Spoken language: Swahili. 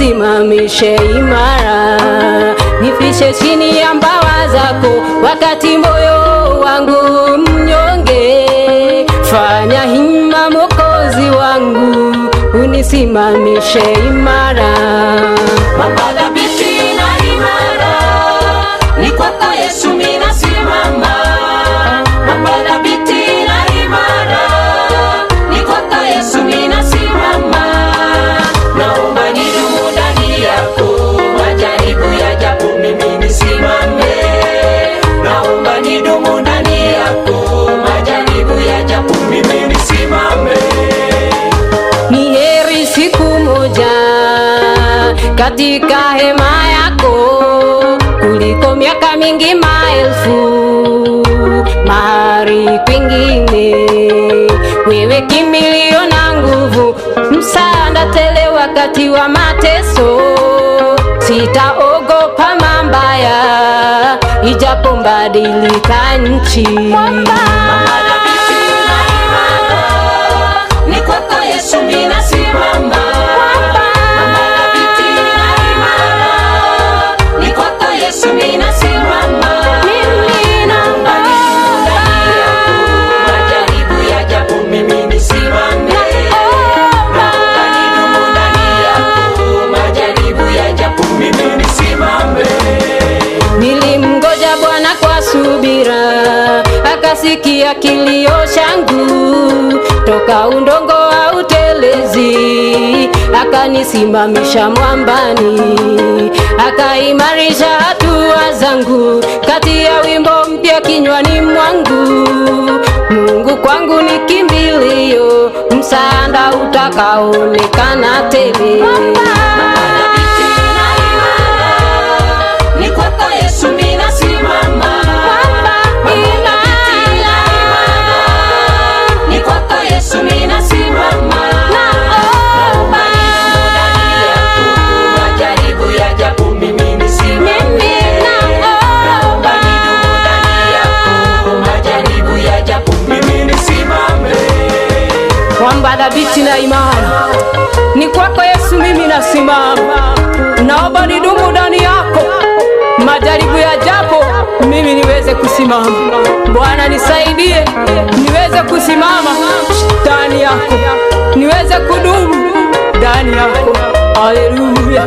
unisimamishe imara, nifishe chini ya mbawa zako wakati moyo wangu mnyonge. Fanya hima Mwokozi wangu, unisimamishe imara. Mwamba thabiti na imara, ni kwako Yesu mimi nasimama. Mwamba thabiti na imara, ni kwako Yesu mimi nasimama. Naomba nidumu ndani yako, majaribu yajapo mimi nisimame. Naomba nidumu ndani yako, majaribu yajapo mimi nisimame. Ni heri siku moja katika hema yako kuliko miaka mingi maelfu mahali kwingine. Wewe kimbilio na nguvu, msaada tele wakati wa mateso. Sitaogopa mabaya, ijapo mbadilika nchi. Mwamba thabiti na imara, ni kwako Yesu mimi nasimama. Mwamba thabiti na imara, ni kwako Yesu mimi nasimama. Naomba nidumu ndani yako, majaribu yajapo mimi nisimame. Naomba nidumu ndani yako, majaribu yajapo mimi nisimame. Nilimngoja Bwana kwa subira, akasikia kilio changu. Toka udongo wa utelezi akanisimamisha mwambani, akaimarisha hatua zangu, kati ya wimbo mpya kinywani mwangu. Mungu kwangu ni kimbilio, msaada utakaonekana tele. Thabiti na imara, ni kwako Yesu mimi nasimama. Thabiti na imara, ni kwako Yesu mimi nasimama. Naomba nidumu ndani yako, majaribu yajapo mimi nisimame. Naomba nidumu ndani yako, majaribu yajapo mimi nisimame. Mwamba thabiti na imara, ni kwako Yesu mimi nasimama. Naomba nidumu ndani yako, majaribu yajapo mimi niweze kusimama. Bwana nisaidie niweze kusimama ndani yako, niweze kudumu ndani yako. Haleluya.